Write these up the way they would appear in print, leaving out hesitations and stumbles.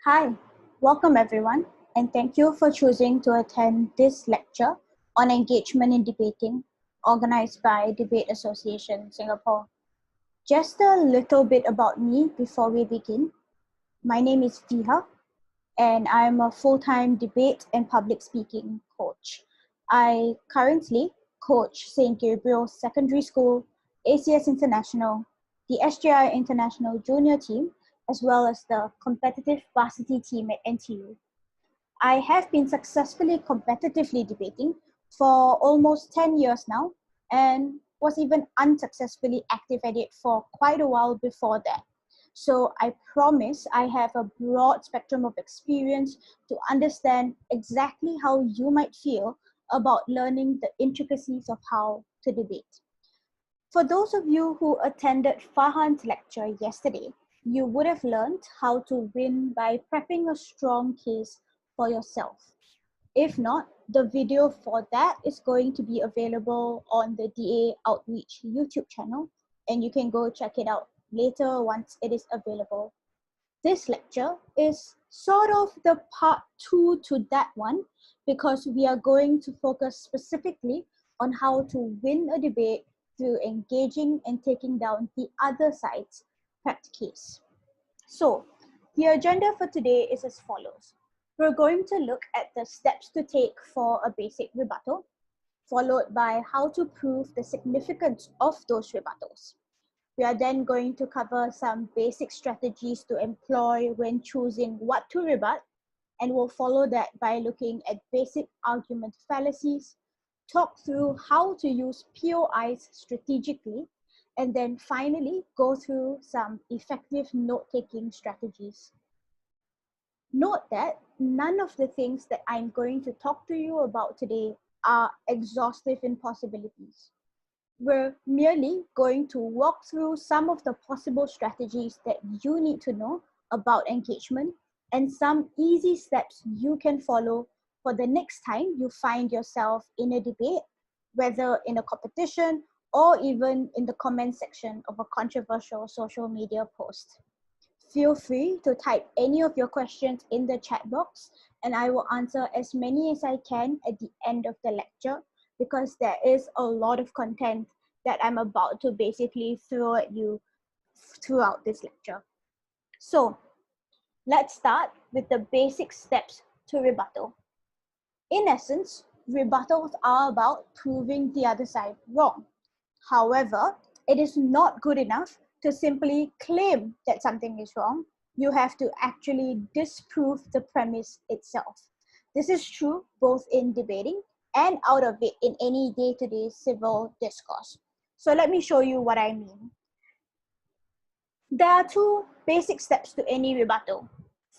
Hi, welcome everyone, and thank you for choosing to attend this lecture on engagement in debating organized by Debate Association Singapore. Just a little bit about me before we begin. My name is Viha, and I'm a full-time debate and public speaking coach. I currently coach St. Gabriel Secondary School, ACS International, the SJI International Junior Team, as well as the competitive varsity team at NTU. I have been successfully competitively debating for almost 10 years now and was even unsuccessfully active at it for quite a while before that. So I promise I have a broad spectrum of experience to understand exactly how you might feel about learning the intricacies of how to debate. For those of you who attended Farhan's lecture yesterday, you would have learned how to win by prepping a strong case for yourself. If not, the video for that is going to be available on the DA Outreach YouTube channel, and you can go check it out later once it is available. This lecture is sort of the part 2 to that one, because we are going to focus specifically on how to win a debate through engaging and taking down the other side's prepped case. So the agenda for today is as follows. We're going to look at the steps to take for a basic rebuttal, followed by how to prove the significance of those rebuttals. We are then going to cover some basic strategies to employ when choosing what to rebut, and we'll follow that by looking at basic argument fallacies, talk through how to use POIs strategically, and then finally go through some effective note-taking strategies. Note that none of the things that I'm going to talk to you about today are exhaustive in possibilities. We're merely going to walk through some of the possible strategies that you need to know about engagement and some easy steps you can follow for the next time you find yourself in a debate, whether in a competition or even in the comment section of a controversial social media post. Feel free to type any of your questions in the chat box, and I will answer as many as I can at the end of the lecture, because there is a lot of content that I'm about to basically throw at you throughout this lecture. So let's start with the basic steps to rebuttal. In essence, rebuttals are about proving the other side wrong. However, it is not good enough to simply claim that something is wrong. You have to actually disprove the premise itself. This is true both in debating and out of it in any day-to-day civil discourse. So let me show you what I mean. There are two basic steps to any rebuttal.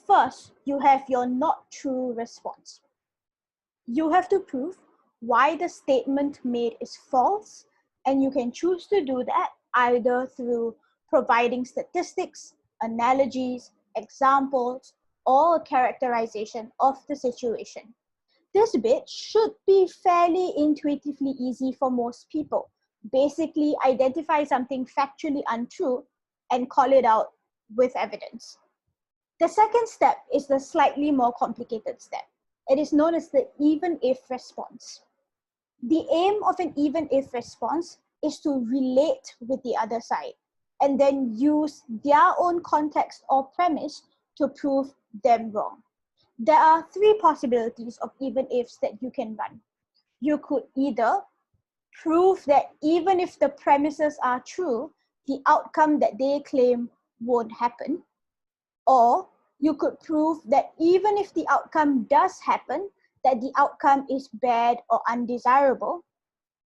First, you have your not true response. You have to prove why the statement made is false, and you can choose to do that either through providing statistics, analogies, examples, or a characterization of the situation. This bit should be fairly intuitively easy for most people. Basically, identify something factually untrue and call it out with evidence. The second step is the slightly more complicated step. It is known as the even-if response. The aim of an even-if response is to relate with the other side and then use their own context or premise to prove them wrong. There are three possibilities of even-ifs that you can run. You could either prove that even if the premises are true, the outcome that they claim won't happen, or you could prove that even if the outcome does happen, that the outcome is bad or undesirable.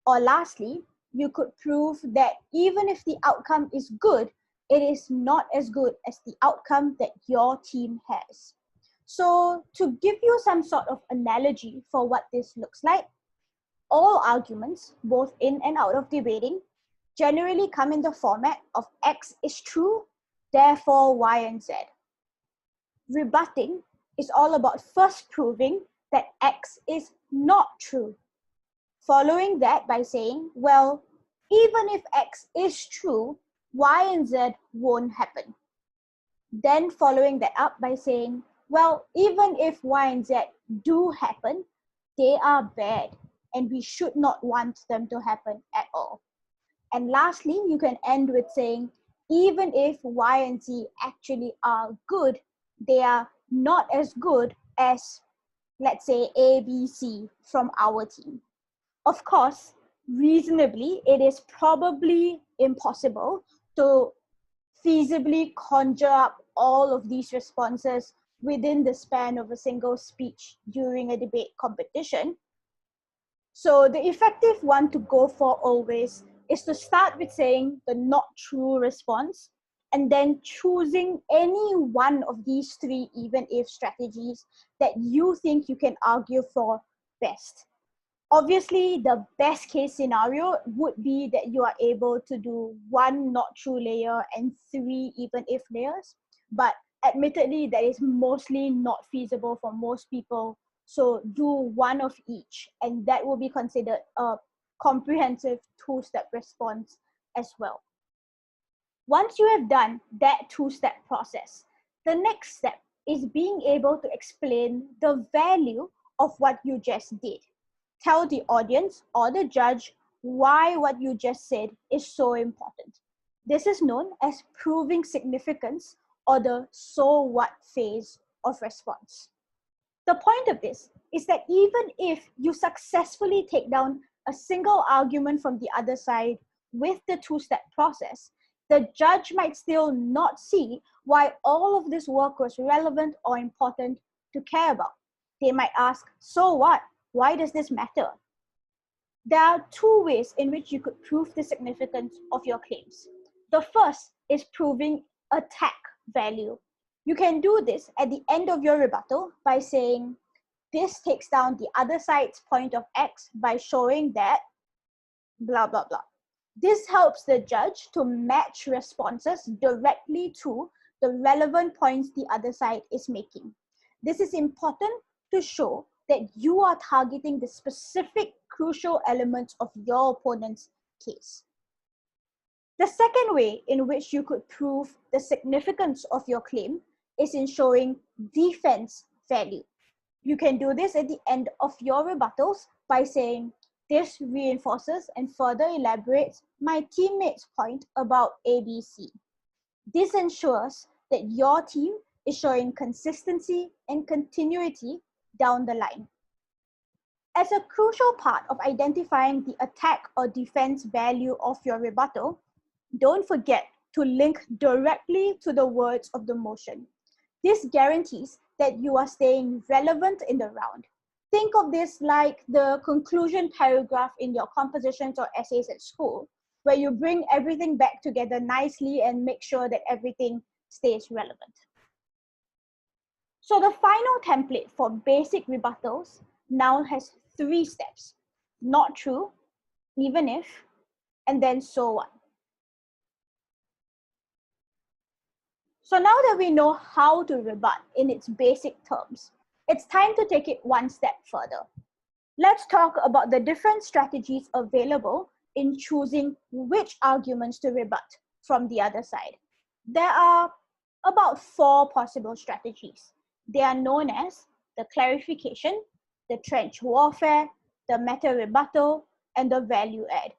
Or lastly, you could prove that even if the outcome is good, it is not as good as the outcome that your team has. So to give you some sort of analogy for what this looks like, all arguments, both in and out of debating, generally come in the format of X is true, therefore Y and Z. Rebutting is all about first proving that X is not true. Following that by saying, well, even if X is true, Y and Z won't happen. Then following that up by saying, well, even if Y and Z do happen, they are bad and we should not want them to happen at all. And lastly, you can end with saying, even if Y and Z actually are good, they are not as good as, let's say, A, B, C from our team. Of course, reasonably, it is probably impossible to feasibly conjure up all of these responses within the span of a single speech during a debate competition. So the effective one to go for always is to start with saying the not true response and then choosing any one of these three even if strategies that you think you can argue for best. Obviously, the best case scenario would be that you are able to do one not true layer and three even if layers. But admittedly, that is mostly not feasible for most people. So do one of each, and that will be considered a comprehensive two-step response as well. Once you have done that two-step process, the next step is being able to explain the value of what you just did. Tell the audience or the judge why what you just said is so important. This is known as proving significance or the so what phase of response. The point of this is that even if you successfully take down a single argument from the other side with the two-step process, the judge might still not see why all of this work was relevant or important to care about. They might ask, so what? Why does this matter? There are two ways in which you could prove the significance of your claims. The first is proving attack value. You can do this at the end of your rebuttal by saying, this takes down the other side's point of X by showing that blah, blah, blah. This helps the judge to match responses directly to the relevant points the other side is making. This is important to show that you are targeting the specific crucial elements of your opponent's case. The second way in which you could prove the significance of your claim is in showing defense value. You can do this at the end of your rebuttals by saying, this reinforces and further elaborates my teammate's point about ABC. This ensures that your team is showing consistency and continuity down the line. As a crucial part of identifying the attack or defense value of your rebuttal, don't forget to link directly to the words of the motion. This guarantees that you are staying relevant in the round. Think of this like the conclusion paragraph in your compositions or essays at school, where you bring everything back together nicely and make sure that everything stays relevant. So the final template for basic rebuttals now has 3 steps: not true, even if, and then so what. So now that we know how to rebut in its basic terms, it's time to take it one step further. Let's talk about the different strategies available in choosing which arguments to rebut from the other side. There are about 4 possible strategies. They are known as the clarification, the trench warfare, the meta rebuttal, and the value add.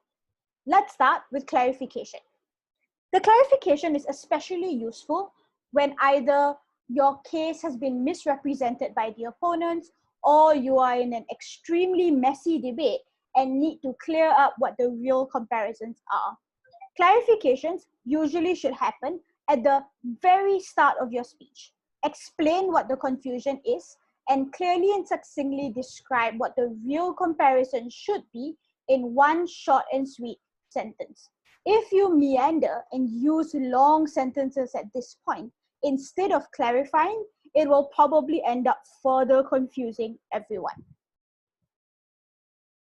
Let's start with clarification. The clarification is especially useful when either your case has been misrepresented by the opponents or you are in an extremely messy debate and need to clear up what the real comparisons are. Clarifications usually should happen at the very start of your speech. Explain what the confusion is and clearly and succinctly describe what the real comparison should be in one short and sweet sentence. If you meander and use long sentences at this point, instead of clarifying, it will probably end up further confusing everyone.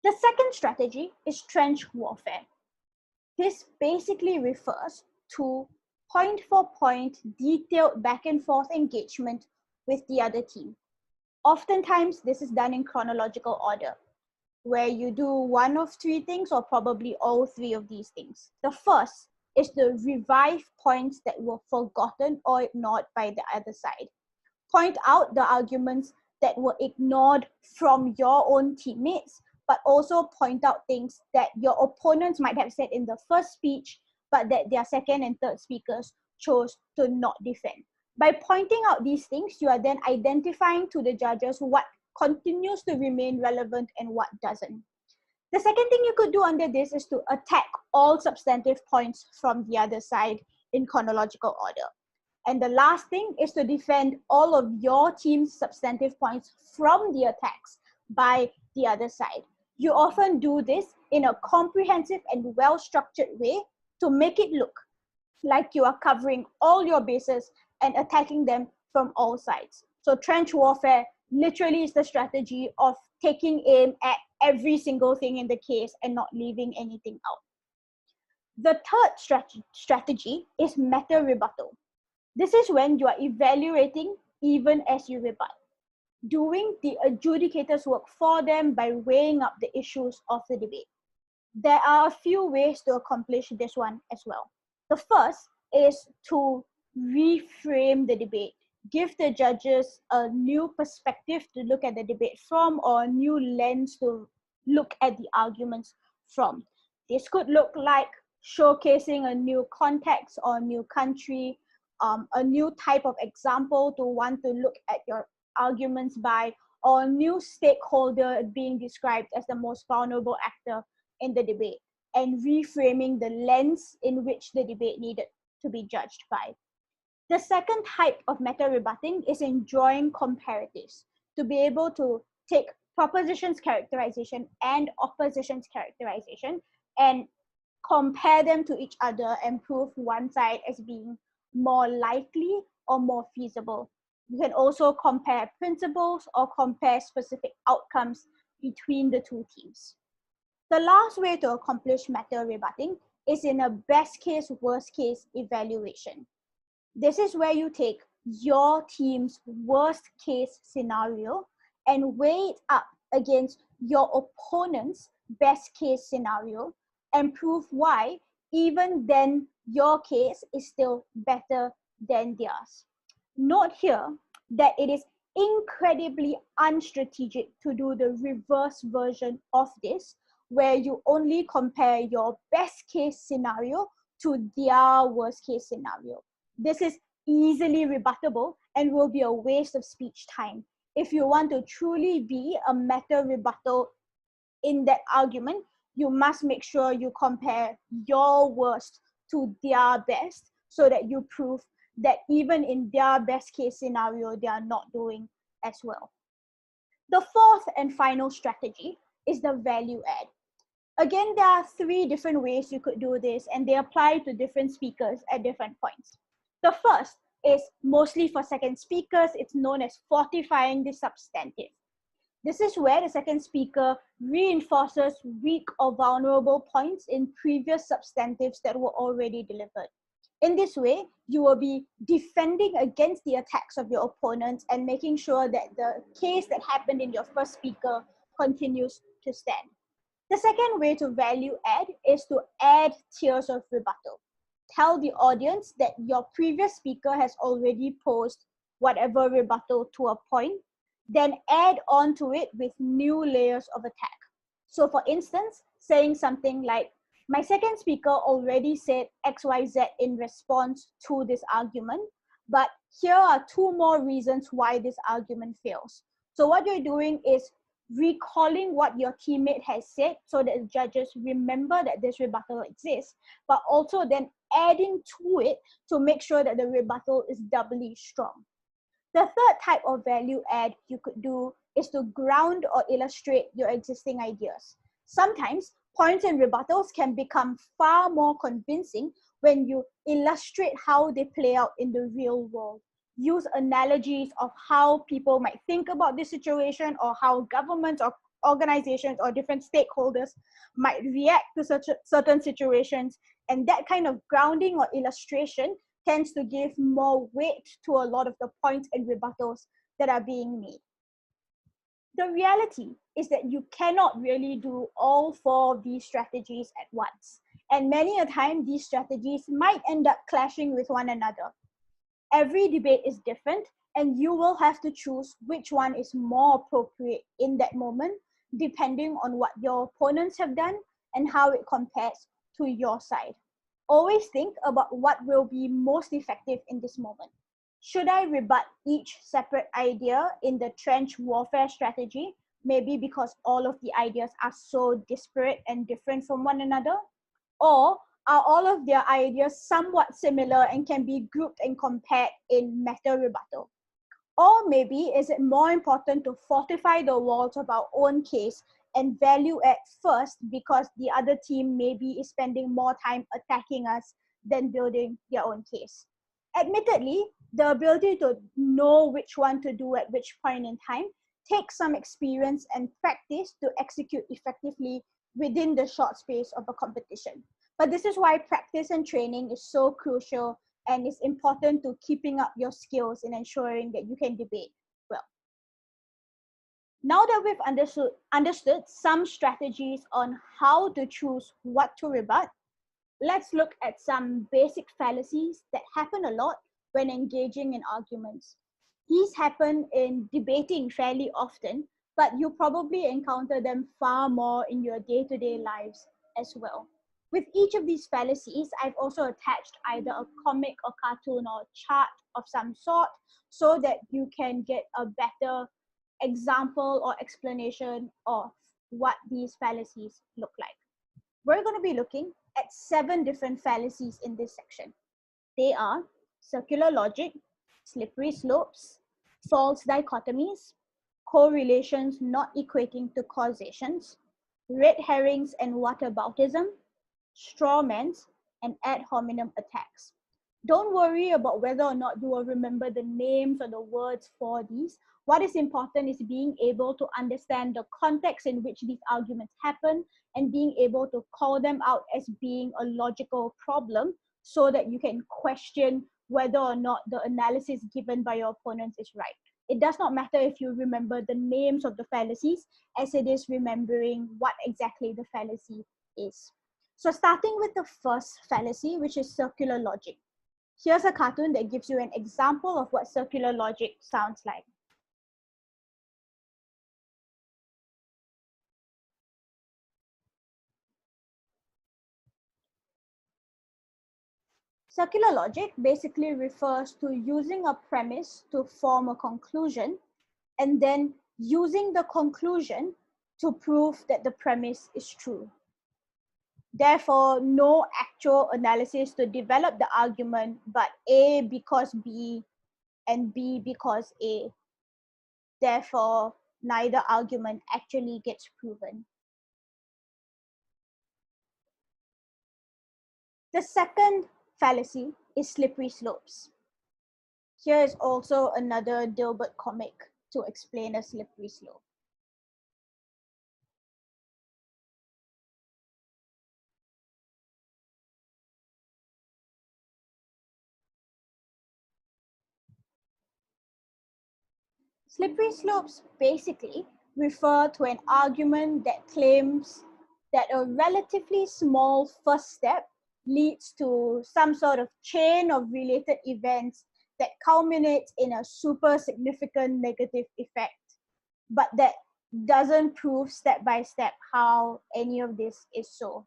The second strategy is trench warfare. This basically refers to point-for-point, detailed back-and-forth engagement with the other team. Oftentimes, this is done in chronological order, where you do one of 3 things or probably all 3 of these things. The first is to revive points that were forgotten or ignored by the other side. point out the arguments that were ignored from your own teammates, but also point out things that your opponents might have said in the first speech, but that their second and third speakers chose to not defend. By pointing out these things, you are then identifying to the judges what continues to remain relevant and what doesn't. The second thing you could do under this is to attack all substantive points from the other side in chronological order. And the last thing is to defend all of your team's substantive points from the attacks by the other side. You often do this in a comprehensive and well-structured way to make it look like you are covering all your bases and attacking them from all sides. So trench warfare literally is the strategy of taking aim at every single thing in the case and not leaving anything out. The third strategy is meta rebuttal. This is when you are evaluating even as you rebut, doing the adjudicator's work for them by weighing up the issues of the debate. There are a few ways to accomplish this one as well. The first is to reframe the debate, give the judges a new perspective to look at the debate from, or a new lens to look at the arguments from. This could look like showcasing a new context or a new country, a new type of example to want to look at your arguments by, or a new stakeholder being described as the most vulnerable actor in the debate, and reframing the lens in which the debate needed to be judged by. The second type of meta rebutting is in drawing comparatives, to be able to take proposition's characterization and opposition's characterization and compare them to each other and prove one side as being more likely or more feasible. You can also compare principles or compare specific outcomes between the two teams. The last way to accomplish meta rebutting is in a best case, worst case evaluation. This is where you take your team's worst case scenario and weigh it up against your opponent's best case scenario and prove why even then your case is still better than theirs. Note here that it is incredibly unstrategic to do the reverse version of this, where you only compare your best case scenario to their worst case scenario. This is easily rebuttable and will be a waste of speech time. If you want to truly be a meta rebuttal in that argument, you must make sure you compare your worst to their best so that you prove that even in their best case scenario, they are not doing as well. The fourth and final strategy is the value add. Again, there are three different ways you could do this, and they apply to different speakers at different points. The first is mostly for second speakers. It's known as fortifying the substantive. This is where the second speaker reinforces weak or vulnerable points in previous substantives that were already delivered. In this way, you will be defending against the attacks of your opponents and making sure that the case that happened in your first speaker continues to stand. The second way to value add is to add tiers of rebuttal. Tell the audience that your previous speaker has already posed whatever rebuttal to a point, then add on to it with new layers of attack. So for instance, saying something like, my second speaker already said XYZ in response to this argument, but here are two more reasons why this argument fails. So what you're doing is recalling what your teammate has said so that the judges remember that this rebuttal exists, but also then adding to it to make sure that the rebuttal is doubly strong. The third type of value add you could do is to ground or illustrate your existing ideas. Sometimes points and rebuttals can become far more convincing when you illustrate how they play out in the real world. Use analogies of how people might think about this situation, or how governments or organizations or different stakeholders might react to such certain situations. And that kind of grounding or illustration tends to give more weight to a lot of the points and rebuttals that are being made. The reality is that you cannot really do all four of these strategies at once. And many a time, these strategies might end up clashing with one another. Every debate is different, and you will have to choose which one is more appropriate in that moment, depending on what your opponents have done and how it compares to your side. Always think about what will be most effective in this moment. Should I rebut each separate idea in the trench warfare strategy? Maybe because all of the ideas are so disparate and different from one another? Or are all of their ideas somewhat similar and can be grouped and compared in meta rebuttal? Or maybe is it more important to fortify the walls of our own case and value add first because the other team maybe is spending more time attacking us than building their own case? Admittedly, the ability to know which one to do at which point in time takes some experience and practice to execute effectively within the short space of a competition. But this is why practice and training is so crucial, and it's important to keeping up your skills in ensuring that you can debate well. Now that we've understood some strategies on how to choose what to rebut, let's look at some basic fallacies that happen a lot when engaging in arguments. These happen in debating fairly often, but you probably encounter them far more in your day-to-day lives as well. With each of these fallacies, I've also attached either a comic or cartoon or chart of some sort so that you can get a better example or explanation of what these fallacies look like. We're going to be looking at 7 different fallacies in this section. They are circular logic, slippery slopes, false dichotomies, correlations not equating to causations, red herrings and whataboutism, strawmans, and ad hominem attacks. Don't worry about whether or not you will remember the names or the words for these. What is important is being able to understand the context in which these arguments happen and being able to call them out as being a logical problem so that you can question whether or not the analysis given by your opponents is right. It does not matter if you remember the names of the fallacies as it is remembering what exactly the fallacy is. So starting with the first fallacy, which is circular logic. Here's a cartoon that gives you an example of what circular logic sounds like. Circular logic basically refers to using a premise to form a conclusion and then using the conclusion to prove that the premise is true. Therefore, no actual analysis to develop the argument, but A because B and B because A. Therefore, neither argument actually gets proven. The second fallacy is slippery slopes. Here is also another Dilbert comic to explain a slippery slope. Slippery slopes basically refer to an argument that claims that a relatively small first step leads to some sort of chain of related events that culminates in a super significant negative effect, but that doesn't prove step by step how any of this is so.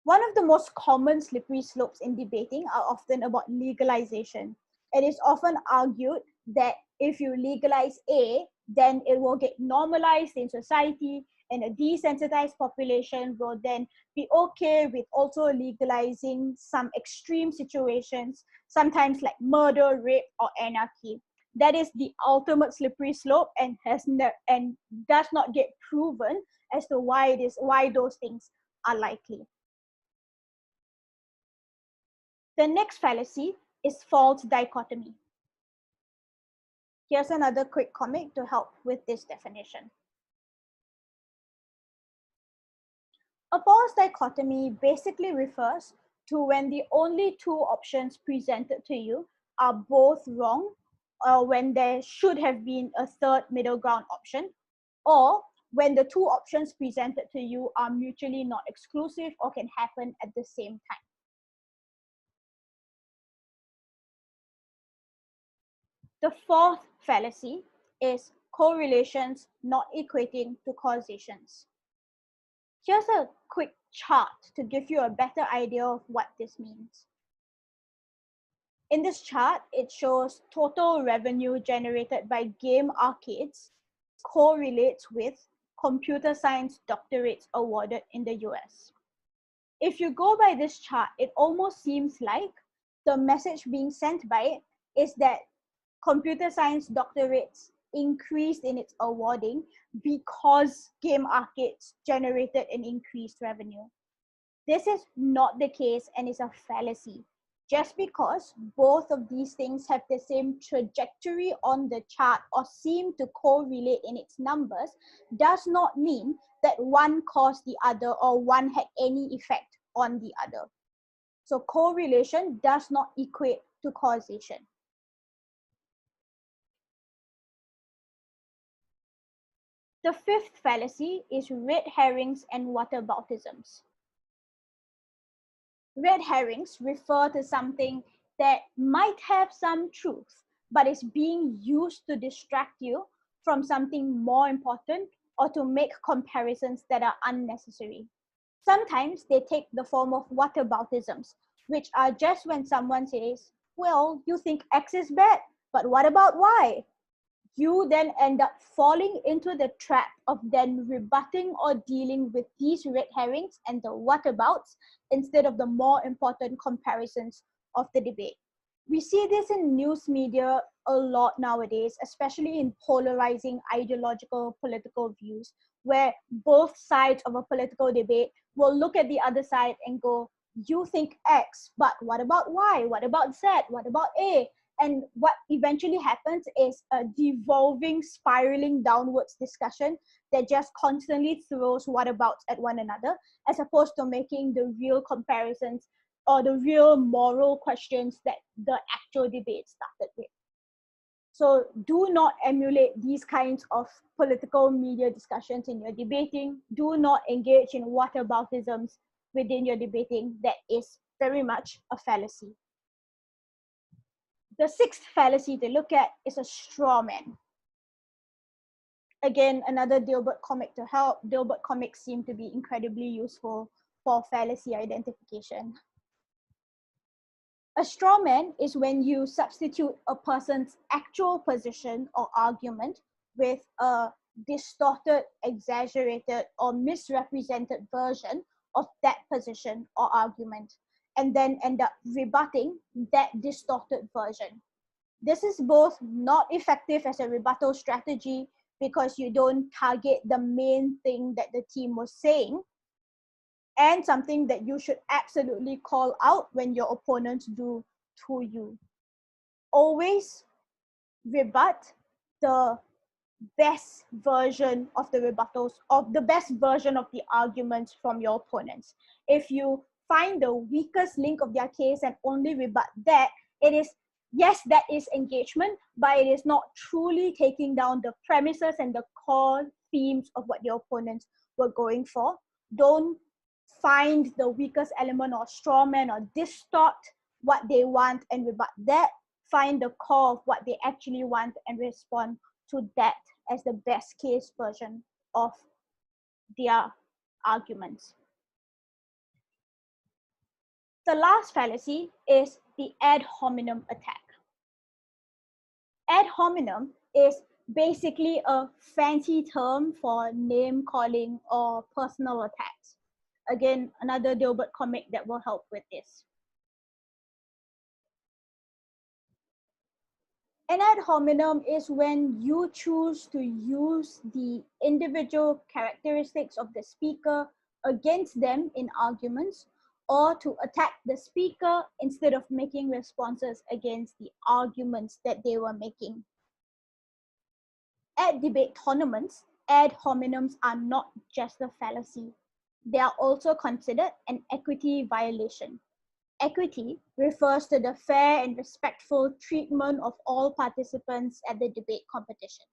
One of the most common slippery slopes in debating are often about legalization. It is often argued that if you legalize A, then it will get normalized in society, and a desensitized population will then be okay with also legalizing some extreme situations, sometimes like murder, rape, or anarchy. That is the ultimate slippery slope and does not get proven as to why those things are likely. The next fallacy is false dichotomy. Here's another quick comic to help with this definition. A false dichotomy basically refers to when the only 2 options presented to you are both wrong, or when there should have been a third middle ground option, or when the 2 options presented to you are mutually not exclusive or can happen at the same time. The fourth fallacy is correlations not equating to causations. Here's a quick chart to give you a better idea of what this means. In this chart, it shows total revenue generated by game arcades correlates with computer science doctorates awarded in the US. If you go by this chart, it almost seems like the message being sent by it is that computer science doctorates increased in its awarding because game arcades generated an increased revenue. This is not the case and is a fallacy. Just because both of these things have the same trajectory on the chart or seem to correlate in its numbers does not mean that one caused the other or one had any effect on the other. So correlation does not equate to causation. The fifth fallacy is red herrings and whataboutisms. Red herrings refer to something that might have some truth, but is being used to distract you from something more important or to make comparisons that are unnecessary. Sometimes they take the form of whataboutisms, which are just when someone says, well, you think X is bad, but what about Y? You then end up falling into the trap of then rebutting or dealing with these red herrings and the whatabouts instead of the more important comparisons of the debate. We see this in news media a lot nowadays, especially in polarizing ideological political views, where both sides of a political debate will look at the other side and go, you think X, but what about Y? What about Z? What about A? And what eventually happens is a devolving, spiraling downwards discussion that just constantly throws whatabouts at one another, as opposed to making the real comparisons or the real moral questions that the actual debate started with. So do not emulate these kinds of political media discussions in your debating. Do not engage in whataboutisms within your debating. That is very much a fallacy. The sixth fallacy to look at is a straw man. Again, another Dilbert comic to help. Dilbert comics seem to be incredibly useful for fallacy identification. A straw man is when you substitute a person's actual position or argument with a distorted, exaggerated, or misrepresented version of that position or argument, and then end up rebutting that distorted version. This is both not effective as a rebuttal strategy because you don't target the main thing that the team was saying, and something that you should absolutely call out when your opponents do to you. Always rebut the best version of the rebuttals, of the best version of the arguments from your opponents. If you find the weakest link of their case and only rebut that, it is, yes, that is engagement, but it is not truly taking down the premises and the core themes of what your opponents were going for. Don't find the weakest element or straw man or distort what they want and rebut that. Find the core of what they actually want and respond to that as the best case version of their arguments. The last fallacy is the ad hominem attack. Ad hominem is basically a fancy term for name calling or personal attacks. Again, another Dilbert comic that will help with this. An ad hominem is when you choose to use the individual characteristics of the speaker against them in arguments, or to attack the speaker instead of making responses against the arguments that they were making. At debate tournaments, ad hominems are not just a fallacy. They are also considered an equity violation. Equity refers to the fair and respectful treatment of all participants at the debate competition.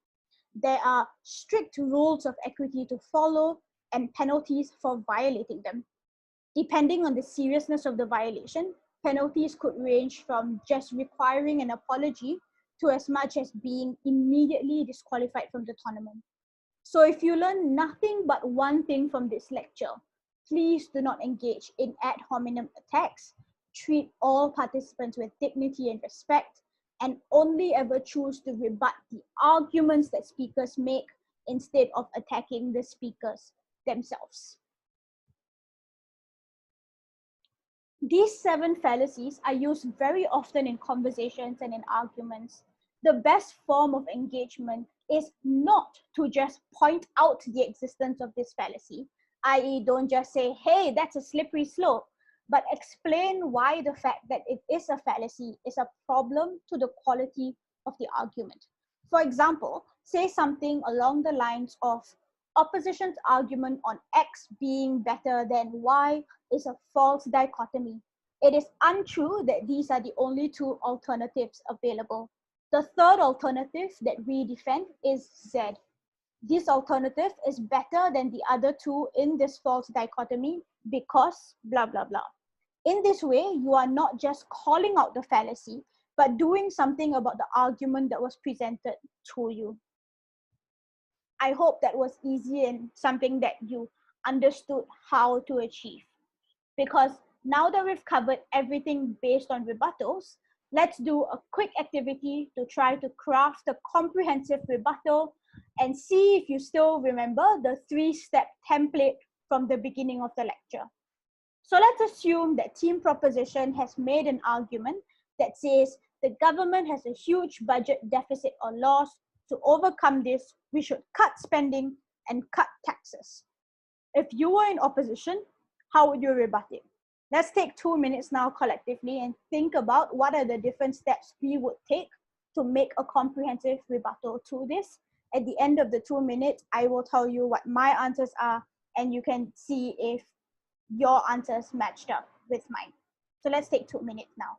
There are strict rules of equity to follow and penalties for violating them. Depending on the seriousness of the violation, penalties could range from just requiring an apology to as much as being immediately disqualified from the tournament. So if you learn nothing but one thing from this lecture, please do not engage in ad hominem attacks, treat all participants with dignity and respect, and only ever choose to rebut the arguments that speakers make instead of attacking the speakers themselves. These 7 fallacies are used very often in conversations and in arguments. The best form of engagement is not to just point out the existence of this fallacy, i.e. don't just say, hey, that's a slippery slope, but explain why the fact that it is a fallacy is a problem to the quality of the argument. For example, say something along the lines of, opposition's argument on X being better than Y is a false dichotomy. It is untrue that these are the only 2 alternatives available. The third alternative that we defend is Z. This alternative is better than the other 2 in this false dichotomy because blah, blah, blah. In this way, you are not just calling out the fallacy, but doing something about the argument that was presented to you. I hope that was easy and something that you understood how to achieve. Because now that we've covered everything based on rebuttals, let's do a quick activity to try to craft a comprehensive rebuttal and see if you still remember the 3-step template from the beginning of the lecture. So let's assume that Team Proposition has made an argument that says the government has a huge budget deficit or loss. To overcome this, we should cut spending and cut taxes. If you were in opposition, how would you rebut it? Let's take 2 minutes now collectively and think about what are the different steps we would take to make a comprehensive rebuttal to this. At the end of the 2 minutes, I will tell you what my answers are and you can see if your answers matched up with mine. So let's take 2 minutes now.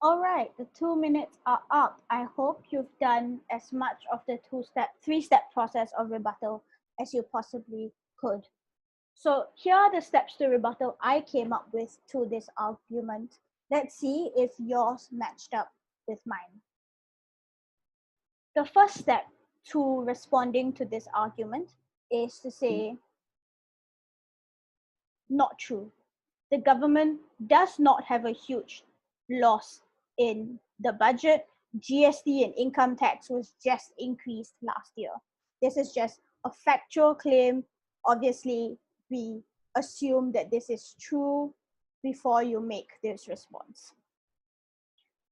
All right, the 2 minutes are up. I hope you've done as much of the 3-step process of rebuttal as you possibly could. So here are the steps to rebuttal I came up with to this argument. Let's see if yours matched up with mine. The first step to responding to this argument is to say, not true. The government does not have a huge loss in the budget. GST and income tax was just increased last year. This is just a factual claim. Obviously, we assume that this is true before you make this response.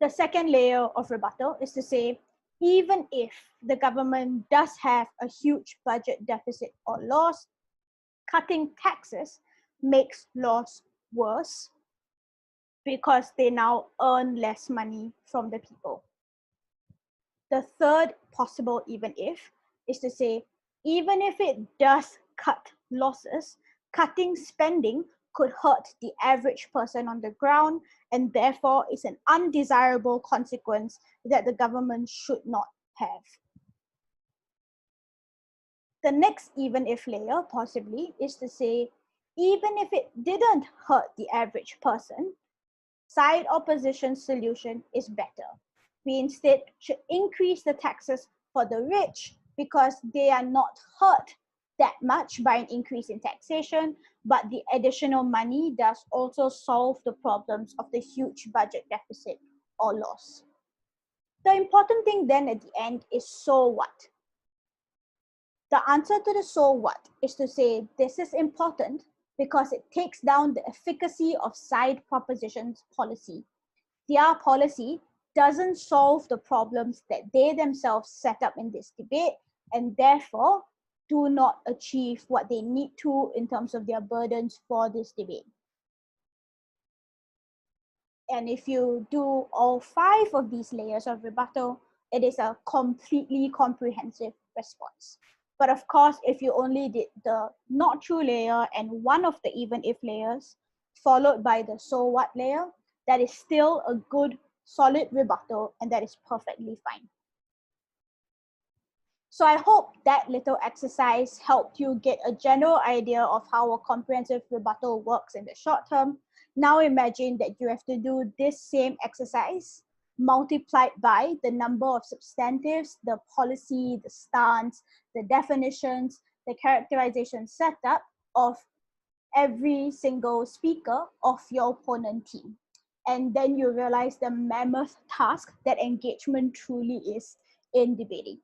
The second layer of rebuttal is to say, even if the government does have a huge budget deficit or loss, cutting taxes makes loss worse because they now earn less money from the people. The third possible even if is to say, even if it does cut losses, cutting spending could hurt the average person on the ground, and therefore is an undesirable consequence that the government should not have. The next even if layer possibly is to say, even if it didn't hurt the average person, side opposition's solution is better. We instead should increase the taxes for the rich because they are not hurt that much by an increase in taxation, but the additional money does also solve the problems of the huge budget deficit or loss. The important thing then at the end is so what? The answer to the so what is to say this is important because it takes down the efficacy of side propositions policy. Their policy doesn't solve the problems that they themselves set up in this debate and therefore do not achieve what they need to in terms of their burdens for this debate. And if you do all 5 of these layers of rebuttal, it is a completely comprehensive response. But of course, if you only did the not true layer and one of the even if layers, followed by the so what layer, that is still a good, solid rebuttal, and that is perfectly fine. So I hope that little exercise helped you get a general idea of how a comprehensive rebuttal works in the short term. Now imagine that you have to do this same exercise multiplied by the number of substantives, the policy, the stance, the definitions, the characterization setup of every single speaker of your opponent team. And then you realize the mammoth task that engagement truly is in debating.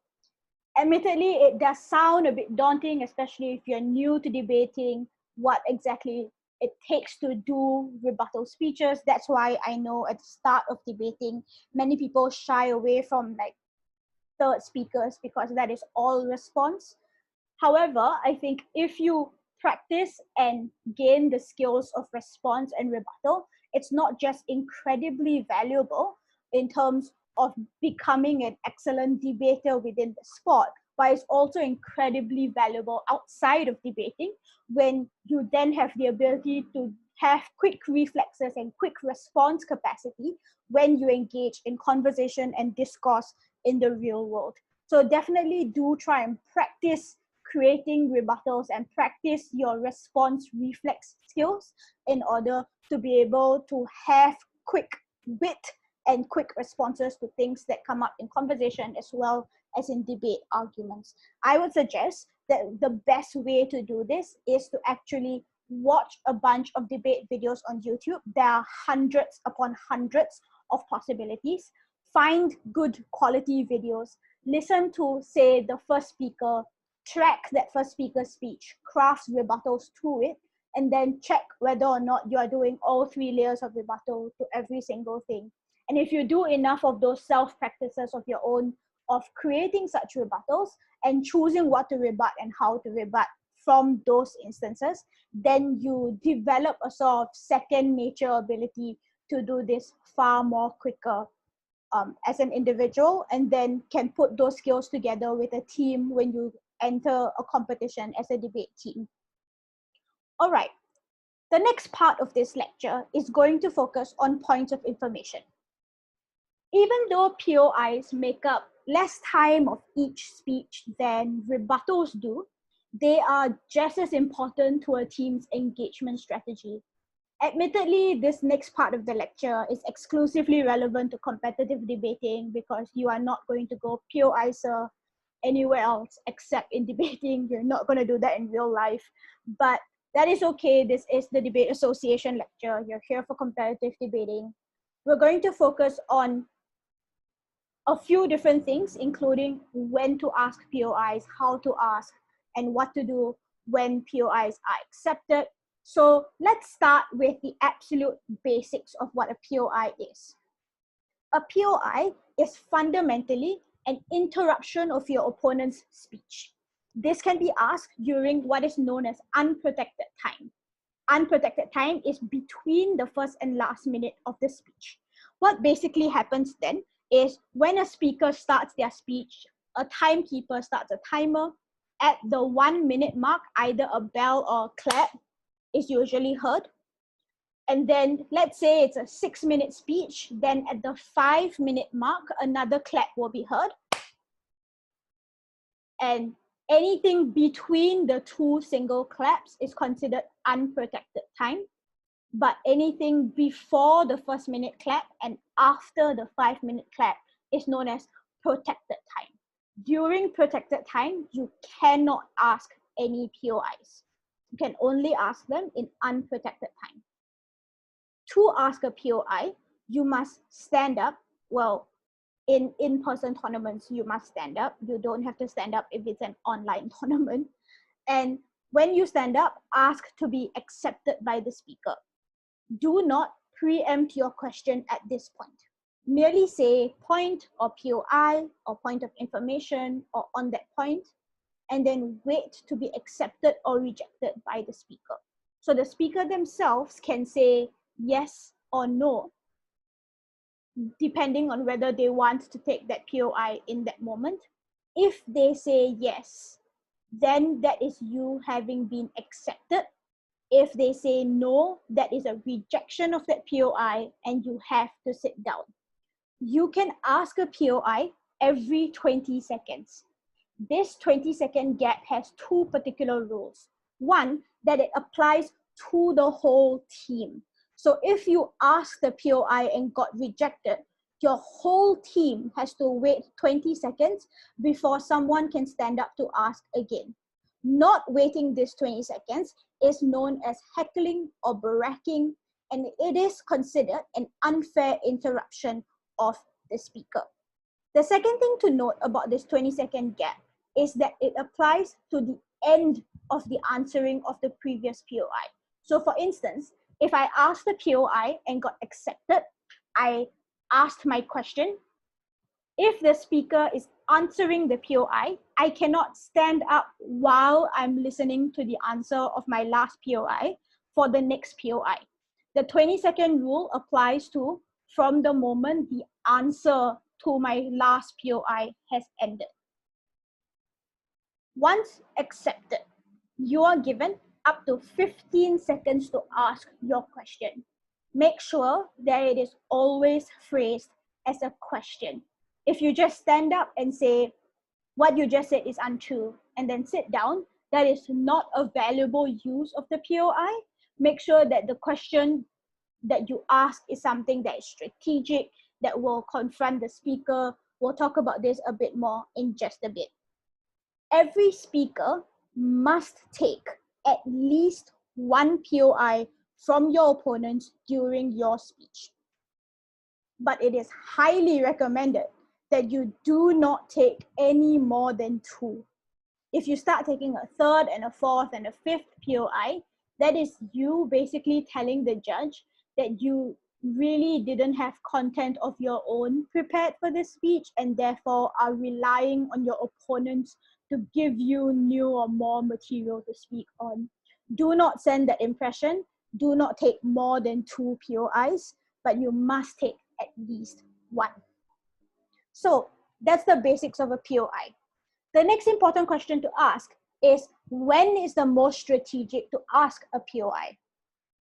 Admittedly, it does sound a bit daunting, especially if you're new to debating what exactly it takes to do rebuttal speeches. That's why I know at the start of debating, many people shy away from like third speakers because that is all response. However, I think if you practice and gain the skills of response and rebuttal, it's not just incredibly valuable in terms of becoming an excellent debater within the sport, but it's also incredibly valuable outside of debating when you then have the ability to have quick reflexes and quick response capacity when you engage in conversation and discourse in the real world. So definitely do try and practice creating rebuttals and practice your response reflex skills in order to be able to have quick wit and quick responses to things that come up in conversation as well as in debate arguments. I would suggest that the best way to do this is to actually watch a bunch of debate videos on YouTube. There are hundreds upon hundreds of possibilities. Find good quality videos. Listen to, say, the first speaker, track that first speaker's speech, craft rebuttals to it, and then check whether or not you are doing all 3 layers of rebuttal to every single thing. And if you do enough of those self-practices of your own, of creating such rebuttals and choosing what to rebut and how to rebut from those instances, then you develop a sort of second nature ability to do this far more quicker as an individual, and then can put those skills together with a team when you enter a competition as a debate team. All right, the next part of this lecture is going to focus on points of information. Even though POIs make up less time of each speech than rebuttals do, they are just as important to a team's engagement strategy. Admittedly, this next part of the lecture is exclusively relevant to competitive debating because you are not going to go POI, sir, anywhere else except in debating. You're not going to do that in real life, but that is okay. This is the Debate Association lecture. You're here for competitive debating. We're going to focus on a few different things, including when to ask POIs, how to ask, and what to do when POIs are accepted. So let's start with the absolute basics of what a POI is. A POI is fundamentally an interruption of your opponent's speech. This can be asked during what is known as unprotected time. Unprotected time is between the first and last minute of the speech. What basically happens then is when a speaker starts their speech, a timekeeper starts a timer. At the 1 minute mark, either a bell or a clap is usually heard. And then let's say it's a 6 minute speech, then at the 5 minute mark, another clap will be heard. And anything between the two single claps is considered unprotected time. But anything before the first minute clap and after the 5 minute clap is known as protected time. During protected time, you cannot ask any POIs. You can only ask them in unprotected time. To ask a POI, you must stand up. Well, in in-person tournaments, you must stand up. You don't have to stand up if it's an online tournament. And when you stand up, ask to be accepted by the speaker. Do not preempt your question at this point. Merely say point or POI or point of information or on that point, and then wait to be accepted or rejected by the speaker. So the speaker themselves can say yes or no, depending on whether they want to take that POI in that moment. If they say yes, then that is you having been accepted. If they say no, that is a rejection of that POI and you have to sit down. You can ask a POI every 20 seconds. This 20-second gap has two particular rules. One, that it applies to the whole team. So if you ask the POI and got rejected, your whole team has to wait 20 seconds before someone can stand up to ask again. Not waiting this 20 seconds is known as heckling or barracking, and it is considered an unfair interruption of the speaker. The second thing to note about this 20-second gap is that it applies to the end of the answering of the previous POI. So for instance, if I asked the POI and got accepted, I asked my question. If the speaker is answering the POI, I cannot stand up while I'm listening to the answer of my last POI for the next POI. The 20-second rule applies to from the moment the answer to my last POI has ended. Once accepted, you are given up to 15 seconds to ask your question. Make sure that it is always phrased as a question. If you just stand up and say, what you just said is untrue, and then sit down, that is not a valuable use of the POI. Make sure that the question that you ask is something that is strategic, that will confront the speaker. We'll talk about this a bit more in just a bit. Every speaker must take at least one POI from your opponent during your speech. But it is highly recommended that you do not take any more than two. If you start taking a third and a fourth and a fifth POI, that is you basically telling the judge that you really didn't have content of your own prepared for this speech and therefore are relying on your opponents to give you new or more material to speak on. Do not send that impression. Do not take more than two POIs, but you must take at least one. So that's the basics of a POI. The next important question to ask is, when is the most strategic to ask a POI?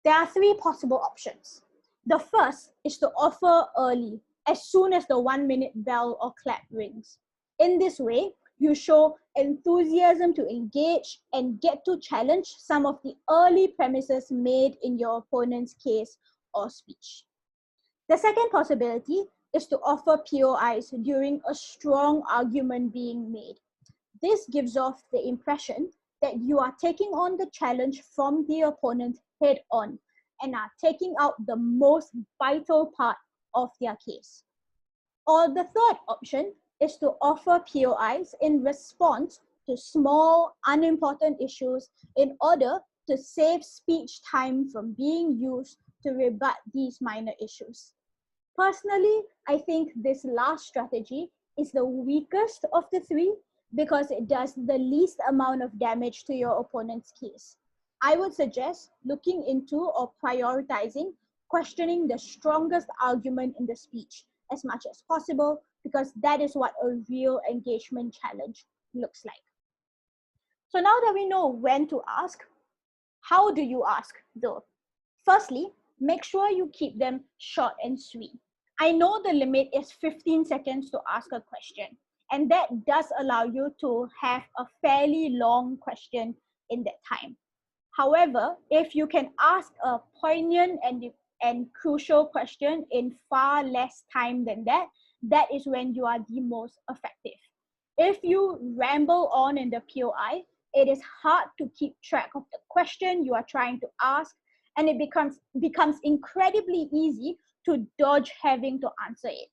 There are three possible options. The first is to offer early, as soon as the 1 minute bell or clap rings. In this way, you show enthusiasm to engage and get to challenge some of the early premises made in your opponent's case or speech. The second possibility is to offer POIs during a strong argument being made. This gives off the impression that you are taking on the challenge from the opponent head on and are taking out the most vital part of their case. Or the third option is to offer POIs in response to small, unimportant issues in order to save speech time from being used to rebut these minor issues. Personally, I think this last strategy is the weakest of the three because it does the least amount of damage to your opponent's case. I would suggest looking into or prioritizing questioning the strongest argument in the speech as much as possible, because that is what a real engagement challenge looks like. So now that we know when to ask, how do you ask though? Firstly, make sure you keep them short and sweet. I know the limit is 15 seconds to ask a question, and that does allow you to have a fairly long question in that time. However, if you can ask a poignant and crucial question in far less time than that, that is when you are the most effective. If you ramble on in the POI, it is hard to keep track of the question you are trying to ask, and it becomes incredibly easy to dodge having to answer it.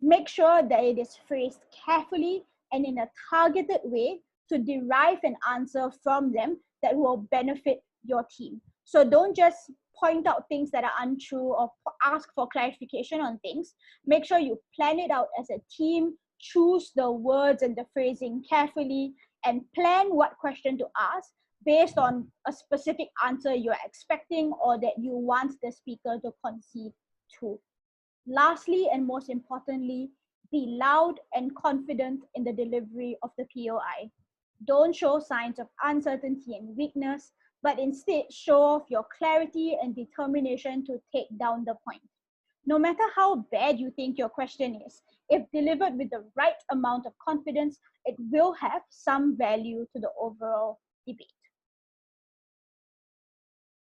Make sure that it is phrased carefully and in a targeted way to derive an answer from them that will benefit your team. So don't just point out things that are untrue or ask for clarification on things. Make sure you plan it out as a team, choose the words and the phrasing carefully, and plan what question to ask based on a specific answer you're expecting or that you want the speaker to concede to. Lastly, and most importantly, be loud and confident in the delivery of the POI. Don't show signs of uncertainty and weakness, but instead show off your clarity and determination to take down the point. No matter how bad you think your question is, if delivered with the right amount of confidence, it will have some value to the overall debate.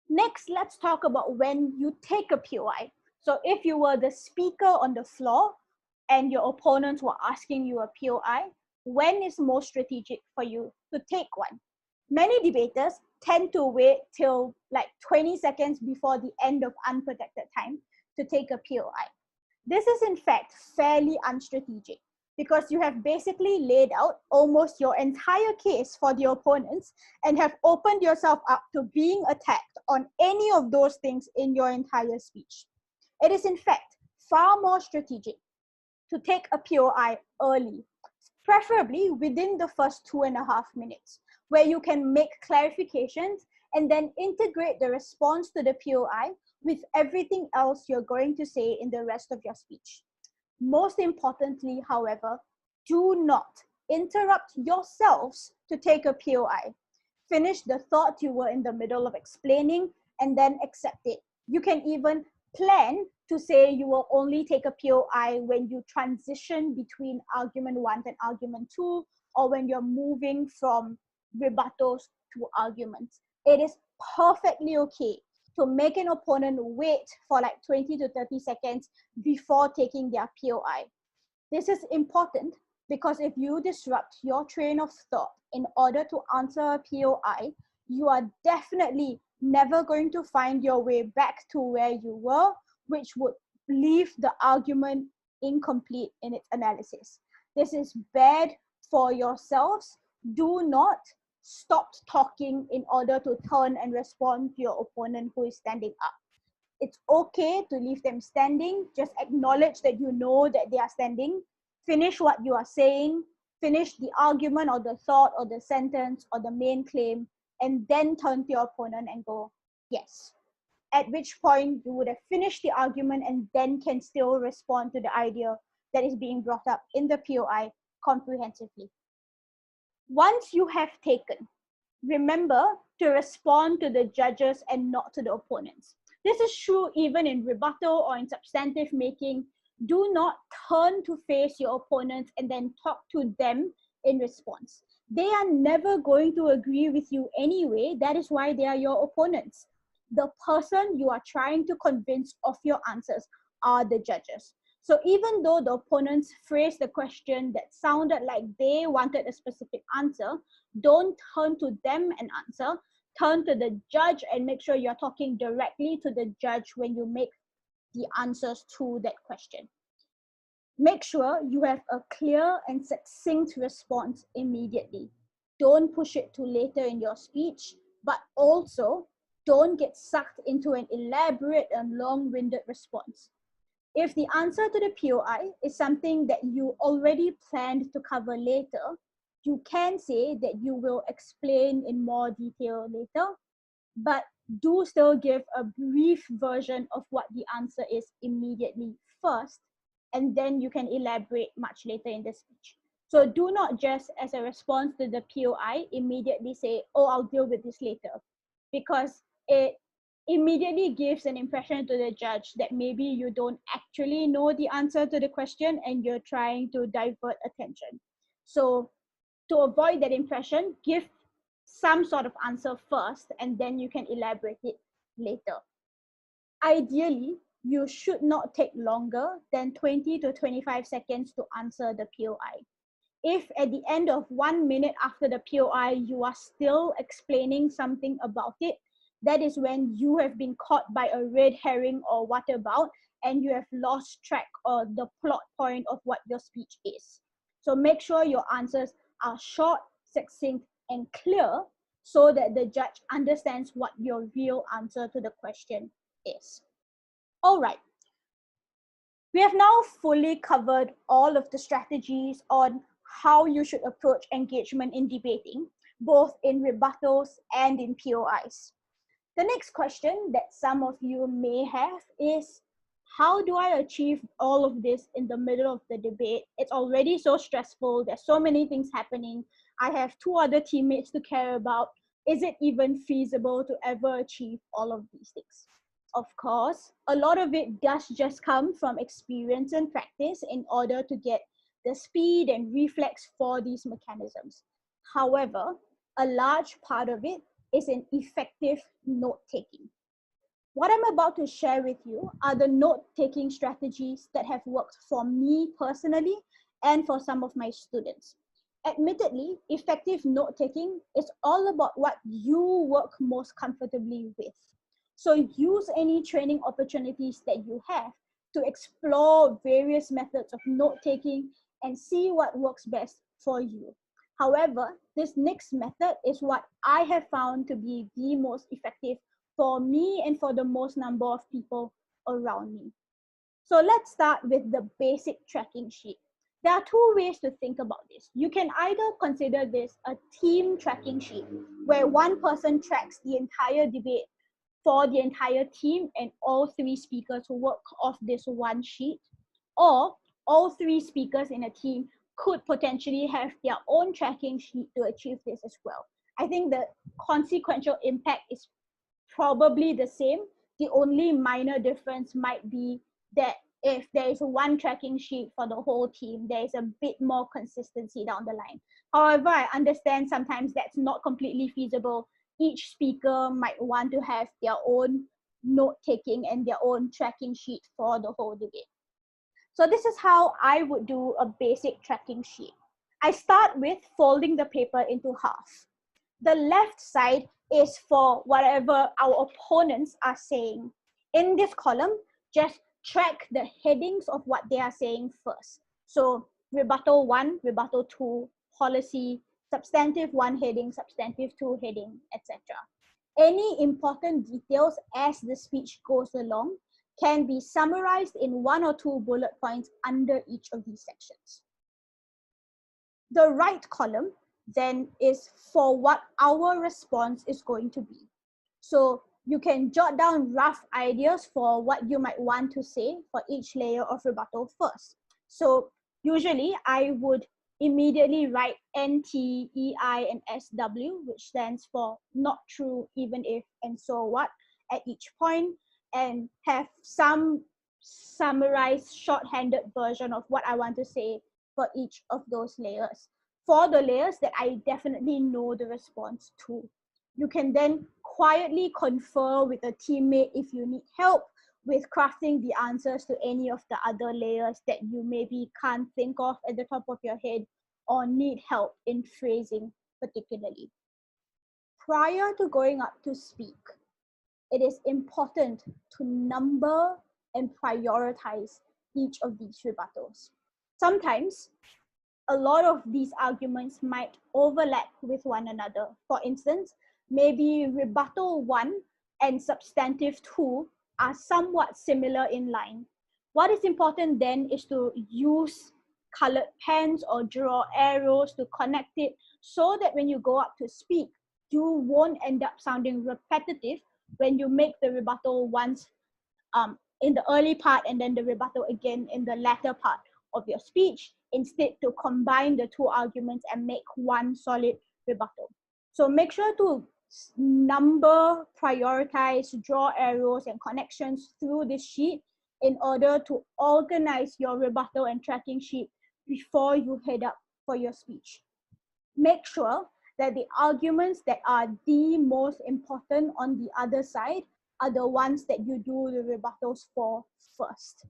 Next, let's talk about when you take a POI. So if you were the speaker on the floor and your opponents were asking you a POI, when is most strategic for you to take one? Many debaters tend to wait till like 20 seconds before the end of unprotected time to take a POI. This is in fact fairly unstrategic because you have basically laid out almost your entire case for the opponents and have opened yourself up to being attacked on any of those things in your entire speech. It is in fact far more strategic to take a POI early, preferably within the first 2.5 minutes, where you can make clarifications and then integrate the response to the POI with everything else you're going to say in the rest of your speech. Most importantly, however, do not interrupt yourselves to take a POI. Finish the thought you were in the middle of explaining and then accept it. You can even plan to say you will only take a POI when you transition between argument 1 and argument 2, or when you're moving from rebuttals to arguments. It is perfectly okay to make an opponent wait for like 20 to 30 seconds before taking their POI. This is important because if you disrupt your train of thought in order to answer a POI, you are definitely never going to find your way back to where you were, which would leave the argument incomplete in its analysis. This is bad for yourselves. Do not stop talking in order to turn and respond to your opponent who is standing up. It's okay to leave them standing. Just acknowledge that you know that they are standing. Finish what you are saying. Finish the argument or the thought or the sentence or the main claim, and then turn to your opponent and go, yes. At which point you would have finished the argument and then can still respond to the idea that is being brought up in the POI comprehensively. Once you have taken, remember to respond to the judges and not to the opponents. This is true even in rebuttal or in substantive making. Do not turn to face your opponents and then talk to them in response. They are never going to agree with you anyway. That is why they are your opponents. The person you are trying to convince of your answers are the judges. So even though the opponents phrased the question that sounded like they wanted a specific answer, don't turn to them and answer. Turn to the judge and make sure you're talking directly to the judge when you make the answers to that question. Make sure you have a clear and succinct response immediately. Don't push it to later in your speech, but also don't get sucked into an elaborate and long-winded response. If the answer to the POI is something that you already planned to cover later, you can say that you will explain in more detail later, but do still give a brief version of what the answer is immediately first, and then you can elaborate much later in the speech. So do not just as a response to the POI immediately say, oh, I'll deal with this later, because it immediately gives an impression to the judge that maybe you don't actually know the answer to the question and you're trying to divert attention. So to avoid that impression, give some sort of answer first and then you can elaborate it later. Ideally, you should not take longer than 20 to 25 seconds to answer the POI. If at the end of 1 minute after the POI, you are still explaining something about it, that is when you have been caught by a red herring or whatever, and you have lost track of the plot point of what your speech is. So make sure your answers are short, succinct, and clear so that the judge understands what your real answer to the question is. All right. We have now fully covered all of the strategies on how you should approach engagement in debating, both in rebuttals and in POIs. The next question that some of you may have is, how do I achieve all of this in the middle of the debate? It's already so stressful. There's so many things happening. I have 2 other teammates to care about. Is it even feasible to ever achieve all of these things? Of course, a lot of it does just come from experience and practice in order to get the speed and reflex for these mechanisms. However, a large part of it is in effective note-taking. What I'm about to share with you are the note-taking strategies that have worked for me personally and for some of my students. Admittedly, effective note-taking is all about what you work most comfortably with. So use any training opportunities that you have to explore various methods of note-taking and see what works best for you. However, this next method is what I have found to be the most effective for me and for the most number of people around me. So let's start with the basic tracking sheet. There are 2 ways to think about this. You can either consider this a team tracking sheet, where one person tracks the entire debate for the entire team and all 3 speakers work off this one sheet, or all 3 speakers in a team could potentially have their own tracking sheet to achieve this as well. I think the consequential impact is probably the same. The only minor difference might be that if there is one tracking sheet for the whole team, there is a bit more consistency down the line. However, I understand sometimes that's not completely feasible. Each speaker might want to have their own note-taking and their own tracking sheet for the whole debate. So this is how I would do a basic tracking sheet. I start with folding the paper into half. The left side is for whatever our opponents are saying. In this column, just track the headings of what they are saying first. So rebuttal 1, rebuttal 2, policy, substantive 1 heading, substantive 2 heading, etc. Any important details as the speech goes along can be summarized in 1 or 2 bullet points under each of these sections. The right column then is for what our response is going to be. So you can jot down rough ideas for what you might want to say for each layer of rebuttal first. So usually I would immediately write NT, EI, and SW, which stands for not true, even if, and so what, at each point, and have some summarized shorthanded version of what I want to say for each of those layers. For the layers that I definitely know the response to. You can then quietly confer with a teammate if you need help with crafting the answers to any of the other layers that you maybe can't think of at the top of your head or need help in phrasing particularly. Prior to going up to speak, it is important to number and prioritize each of these rebuttals. Sometimes, a lot of these arguments might overlap with one another. For instance, maybe rebuttal 1 and substantive 2 are somewhat similar in line, What is important then is to use colored pens or draw arrows to connect it so that when you go up to speak, you won't end up sounding repetitive when you make the rebuttal once in the early part and then the rebuttal again in the latter part of your speech, instead to combine the two arguments and make one solid rebuttal. So make sure to number, prioritize, draw arrows and connections through this sheet in order to organize your rebuttal and tracking sheet before you head up for your speech. Make sure that the arguments that are the most important on the other side are the ones that you do the rebuttals for first,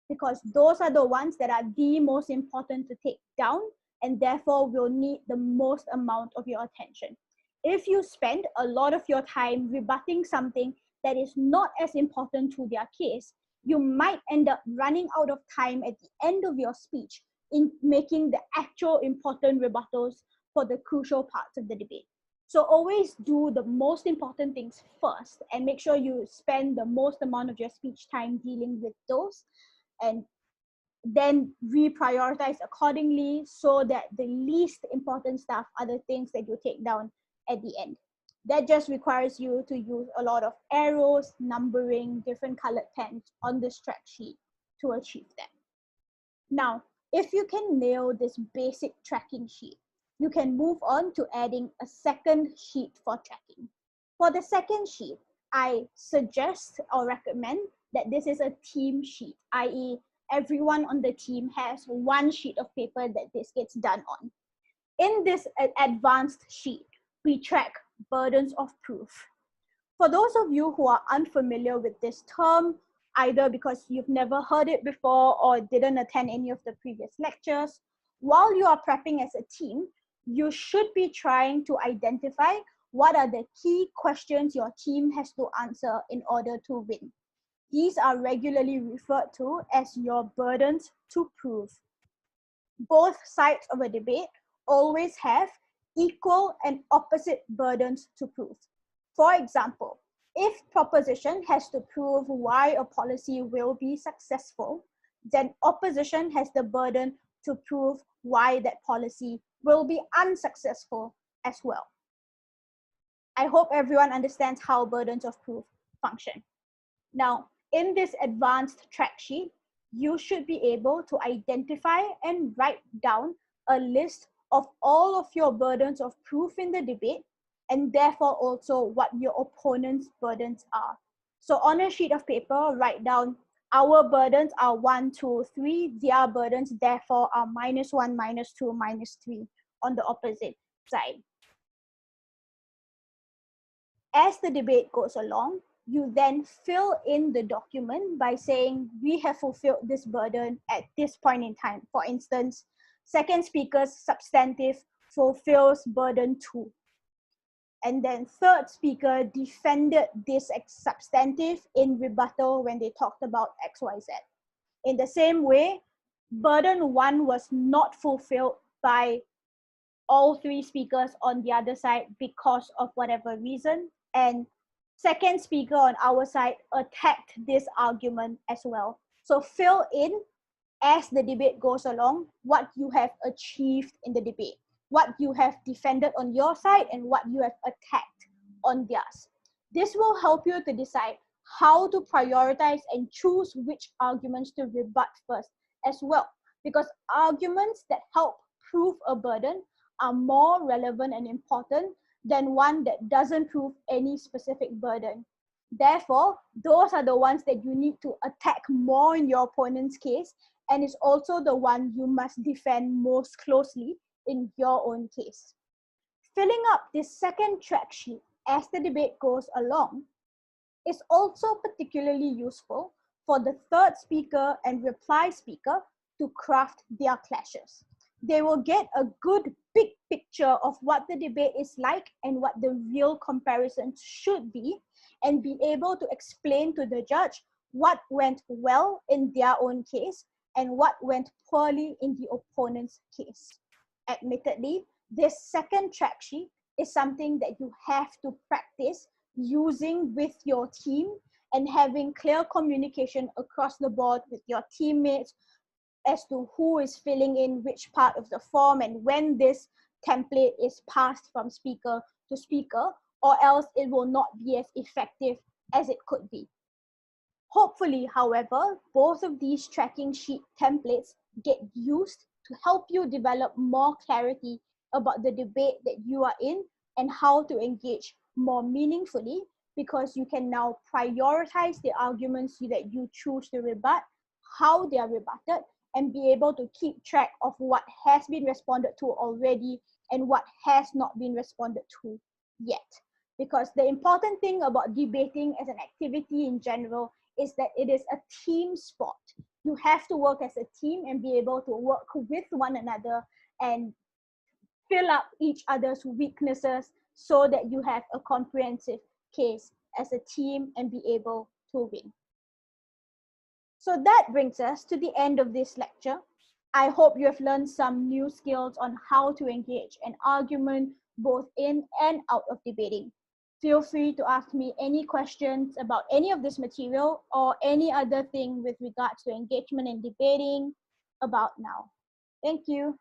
because those are the ones that are the most important to take down and therefore will need the most amount of your attention. If you spend a lot of your time rebutting something that is not as important to their case, you might end up running out of time at the end of your speech in making the actual important rebuttals for the crucial parts of the debate. So always do the most important things first and make sure you spend the most amount of your speech time dealing with those, and then reprioritize accordingly so that the least important stuff are the things that you take down at the end. That just requires you to use a lot of arrows, numbering, different colored pens on this track sheet to achieve that. Now, if you can nail this basic tracking sheet, you can move on to adding a second sheet for tracking. For the second sheet, I suggest or recommend that this is a team sheet, i.e. everyone on the team has one sheet of paper that this gets done on. In this advanced sheet, we track burdens of proof. For those of you who are unfamiliar with this term, either because you've never heard it before or didn't attend any of the previous lectures, while you are prepping as a team, you should be trying to identify what are the key questions your team has to answer in order to win. These are regularly referred to as your burdens to prove. Both sides of a debate always have equal and opposite burdens to prove. For example, if proposition has to prove why a policy will be successful, then opposition has the burden to prove why that policy will be unsuccessful as well. I hope everyone understands how burdens of proof function. Now, in this advanced track sheet, you should be able to identify and write down a list of all of your burdens of proof in the debate, and therefore also what your opponent's burdens are. So on a sheet of paper, write down our burdens are 1, 2, 3, their burdens therefore are -1, -2, -3 on the opposite side. As the debate goes along, you then fill in the document by saying, we have fulfilled this burden at this point in time. For instance, second speaker's substantive fulfills burden 2. And then third speaker defended this substantive in rebuttal when they talked about XYZ. In the same way, burden 1 was not fulfilled by all 3 speakers on the other side because of whatever reason. And second speaker on our side attacked this argument as well. So fill in as the debate goes along what you have achieved in the debate, what you have defended on your side and what you have attacked on theirs. This will help you to decide how to prioritize and choose which arguments to rebut first as well, because arguments that help prove a burden are more relevant and important than one that doesn't prove any specific burden. Therefore, those are the ones that you need to attack more in your opponent's case, and is also the one you must defend most closely in your own case. Filling up this second track sheet as the debate goes along is also particularly useful for the third speaker and reply speaker to craft their clashes. They will get a good big picture of what the debate is like and what the real comparisons should be, and be able to explain to the judge what went well in their own case and what went poorly in the opponent's case. Admittedly, this second track sheet is something that you have to practice using with your team and having clear communication across the board with your teammates as to who is filling in which part of the form and when this template is passed from speaker to speaker, or else it will not be as effective as it could be. Hopefully, however, both of these tracking sheet templates get used to help you develop more clarity about the debate that you are in and how to engage more meaningfully, because you can now prioritize the arguments that you choose to rebut, how they are rebutted, and be able to keep track of what has been responded to already and what has not been responded to yet. Because the important thing about debating as an activity in general is that it is a team sport. You have to work as a team and be able to work with one another and fill up each other's weaknesses so that you have a comprehensive case as a team and be able to win. So that brings us to the end of this lecture. I hope you have learned some new skills on how to engage an argument both in and out of debating. Feel free to ask me any questions about any of this material or any other thing with regards to engagement and debating about now. Thank you.